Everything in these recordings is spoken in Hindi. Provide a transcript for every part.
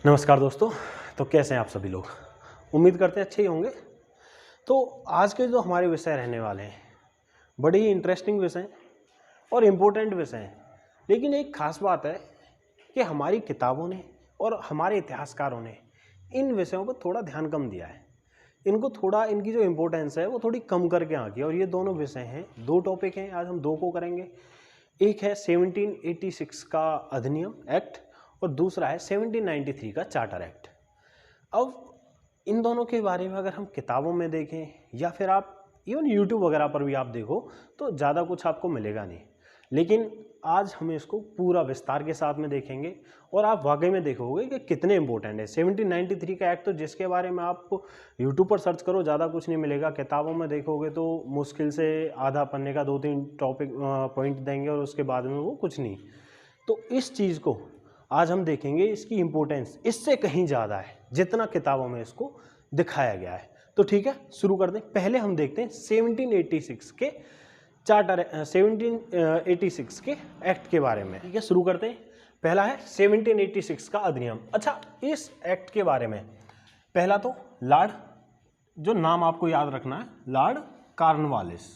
नमस्कार दोस्तों। तो कैसे हैं आप सभी लोग? उम्मीद करते हैं अच्छे ही होंगे। तो आज के जो हमारे विषय रहने वाले हैं बड़े ही इंटरेस्टिंग विषय हैं और इम्पोर्टेंट विषय हैं। लेकिन एक खास बात है कि हमारी किताबों ने और हमारे इतिहासकारों ने इन विषयों पर थोड़ा ध्यान कम दिया है। इनको थोड़ा इनकी जो इम्पोर्टेंस है वो थोड़ी कम करके आंकी है। और ये दोनों विषय हैं, दो टॉपिक हैं, आज हम दो को करेंगे। एक है 1786 का अधिनियम एक्ट और दूसरा है 1793 का चार्टर एक्ट। अब इन दोनों के बारे में अगर हम किताबों में देखें या फिर आप इवन यूट्यूब वगैरह पर भी आप देखो तो ज़्यादा कुछ आपको मिलेगा नहीं। लेकिन आज हम इसको पूरा विस्तार के साथ में देखेंगे और आप वाकई में देखोगे कि कितने इंपॉर्टेंट है 1793 का एक्ट। तो जिसके बारे में आप यूट्यूब पर सर्च करो ज़्यादा कुछ नहीं मिलेगा, किताबों में देखोगे तो मुश्किल से आधा पन्ने का 2-3 टॉपिक पॉइंट देंगे और उसके बाद में वो कुछ नहीं। तो इस चीज़ को आज हम देखेंगे, इसकी इम्पोर्टेंस इससे कहीं ज़्यादा है जितना किताबों में इसको दिखाया गया है। तो ठीक है, शुरू कर दें। पहले हम देखते हैं 1786 के चार्टर 1786 के एक्ट के बारे में। ठीक है, शुरू करते हैं। पहला है 1786 का अधिनियम। अच्छा, इस एक्ट के बारे में पहला तो लॉर्ड, जो नाम आपको याद रखना है, लॉर्ड कॉर्नवालिस।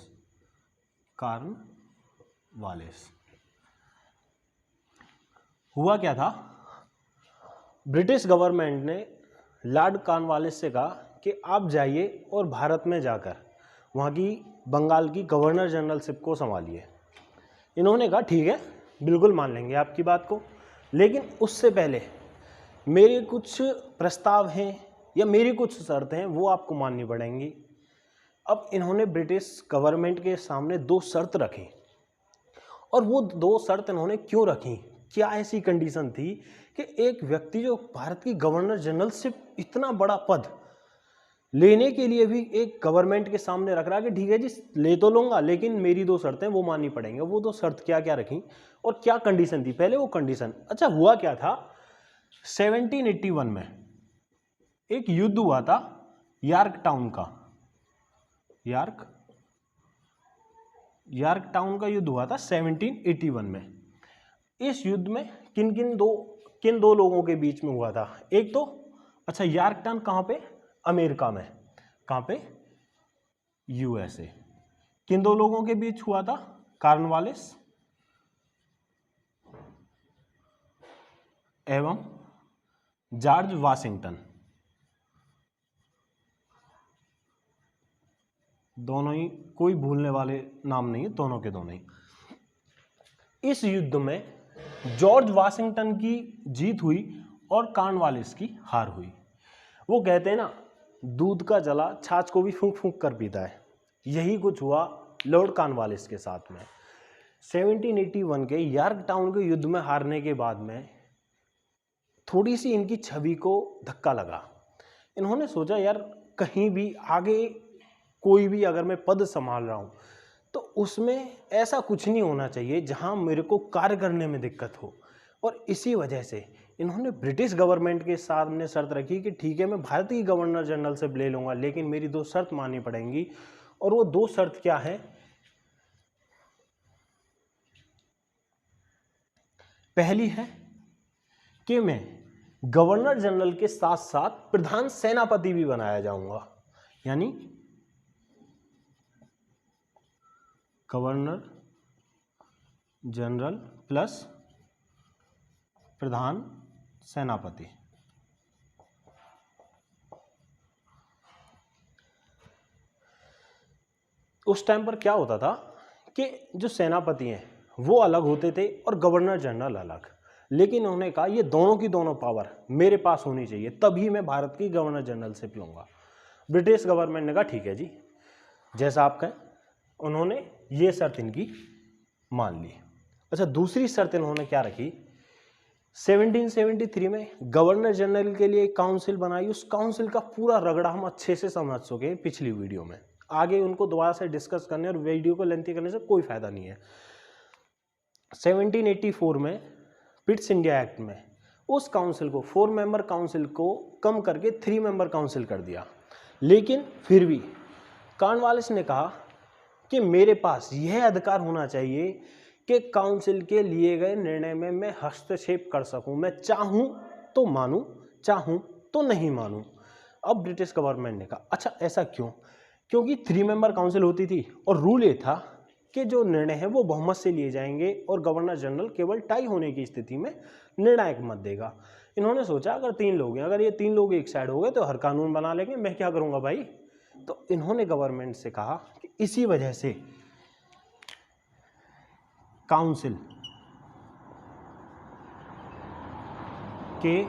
हुआ क्या था, ब्रिटिश गवर्नमेंट ने लॉर्ड कॉर्नवालिस से कहा कि आप जाइए और भारत में जाकर वहाँ की बंगाल की गवर्नर जनरलशिप को संभालिए। इन्होंने कहा ठीक है, बिल्कुल मान लेंगे आपकी बात को, लेकिन उससे पहले मेरे कुछ प्रस्ताव हैं या मेरी कुछ शर्तें हैं वो आपको माननी पड़ेंगी। अब इन्होंने ब्रिटिश गवर्नमेंट के सामने दो शर्त रखी। और वो दो शर्त इन्होंने क्यों रखी, क्या ऐसी कंडीशन थी कि एक व्यक्ति जो भारत की गवर्नर जनरलशिप, इतना बड़ा पद लेने के लिए भी एक गवर्नमेंट के सामने रख रहा है कि ठीक है जी ले तो लूँगा लेकिन मेरी दो शर्तें वो माननी पड़ेंगी। वो दो शर्त क्या क्या रखी और क्या कंडीशन थी, पहले वो कंडीशन। अच्छा, हुआ क्या था, 1781 में एक युद्ध हुआ था यॉर्क टाउन का। यॉर्क टाउन का युद्ध हुआ था 1781 में। इस युद्ध में किन दो लोगों के बीच में हुआ था? एक तो, अच्छा, यॉर्क टाउन कहाँ पे? अमेरिका में। कहाँ पे? यूएसए। किन दो लोगों के बीच हुआ था? कॉर्नवालिस एवं जॉर्ज वाशिंगटन। दोनों ही, कोई भूलने वाले नाम नहीं है, दोनों के दोनों ही। इस युद्ध में जॉर्ज वाशिंगटन की जीत हुई और कॉर्नवालिस की हार हुई। वो कहते हैं ना, दूध का जला छाछ को भी फूंक फूंक कर पीता है। यही कुछ हुआ लॉर्ड कॉर्नवालिस के साथ में। 1781 के यॉर्क टाउन के युद्ध में हारने के बाद में थोड़ी सी इनकी छवि को धक्का लगा। इन्होंने सोचा यार कहीं भी आगे कोई भी अगर मैं पद संभाल रहा हूँ तो उसमें ऐसा कुछ नहीं होना चाहिए जहां मेरे को कार्य करने में दिक्कत हो। और इसी वजह से इन्होंने ब्रिटिश गवर्नमेंट के सामने शर्त रखी कि ठीक है मैं भारत की गवर्नर जनरल से ले लूँगा लेकिन मेरी दो शर्त माननी पड़ेंगी। और वो दो शर्त क्या है? पहली है कि मैं गवर्नर जनरल के साथ साथ प्रधान सेनापति भी बनाया जाऊंगा, यानी गवर्नर जनरल प्लस प्रधान सेनापति। उस टाइम पर क्या होता था कि जो सेनापति हैं वो अलग होते थे और गवर्नर जनरल अलग। लेकिन उन्होंने कहा ये दोनों की दोनों पावर मेरे पास होनी चाहिए, तभी मैं भारत की गवर्नर जनरलशिप लूँगा। ब्रिटिश गवर्नमेंट ने कहा ठीक है जी, जैसा आप कहें। उन्होंने ये शर्त इनकी मान ली। अच्छा, दूसरी शर्त इन्होंने क्या रखी? 1773 में गवर्नर जनरल के लिए एक काउंसिल बनाई। उस काउंसिल का पूरा रगड़ा हम अच्छे से समझ चुके हैं पिछली वीडियो में। आगे उनको दोबारा से डिस्कस करने और वीडियो को लेंथी करने से कोई फायदा नहीं है। 1784 में पिट्स इंडिया एक्ट में उस काउंसिल को, 4 मेंबर काउंसिल को कम करके 3 मेंबर काउंसिल कर दिया। लेकिन फिर भी कॉर्नवालिस ने कहा कि मेरे पास यह अधिकार होना चाहिए कि काउंसिल के लिए गए निर्णय में मैं हस्तक्षेप कर सकूं। मैं चाहूं तो मानूं, चाहूँ तो नहीं मानूँ। अब ब्रिटिश गवर्नमेंट ने कहा अच्छा ऐसा क्यों? क्योंकि 3 मेंबर काउंसिल होती थी और रूल ये था कि जो निर्णय है वो बहुमत से लिए जाएंगे और गवर्नर जनरल केवल टाई होने की स्थिति में निर्णायक मत देगा। इन्होंने सोचा अगर 3 लोग हैं, अगर ये 3 लोग एक साइड हो गए तो हर कानून बना लेंगे, मैं क्या करूँगा भाई। तो इन्होंने गवर्नमेंट से कहा कि इसी वजह से काउंसिल के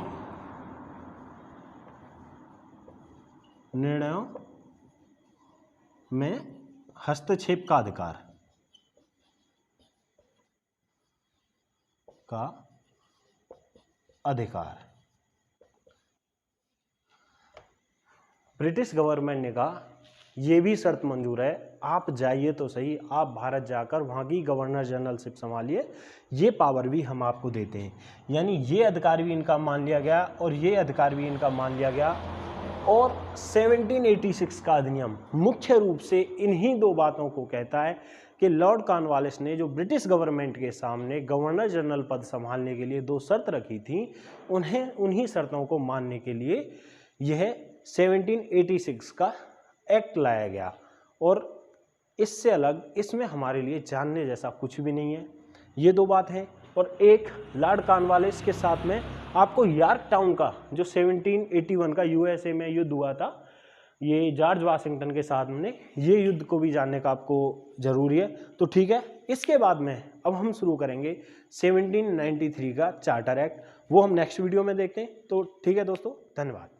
निर्णयों में हस्तक्षेप का अधिकार। ब्रिटिश गवर्नमेंट ने कहा ये भी शर्त मंजूर है, आप जाइए तो सही, आप भारत जाकर वहाँ की गवर्नर जनरलशिप संभालिए, ये पावर भी हम आपको देते हैं। यानी ये अधिकार भी इनका मान लिया गया और ये अधिकार भी इनका मान लिया गया। और 1786 का अधिनियम मुख्य रूप से इन्हीं 2 बातों को कहता है कि लॉर्ड कॉर्नवालिस ने जो ब्रिटिश गवर्नमेंट के सामने गवर्नर जनरल पद संभालने के लिए 2 शर्त रखी थी, उन्हें उन्हीं शर्तों को मानने के लिए यह 1786 का एक्ट लाया गया। और इससे अलग इसमें हमारे लिए जानने जैसा कुछ भी नहीं है। ये 2 बात हैं। और एक लॉर्ड कॉर्नवालिस के साथ में आपको यॉर्क टाउन का जो 1781 का यूएसए में युद्ध हुआ था, ये जॉर्ज वाशिंगटन के साथ में, ये युद्ध को भी जानने का आपको ज़रूरी है। तो ठीक है, इसके बाद में अब हम शुरू करेंगे 1793 का चार्टर एक्ट, वो हम नेक्स्ट वीडियो में देखते हैं। तो ठीक है दोस्तों, धन्यवाद।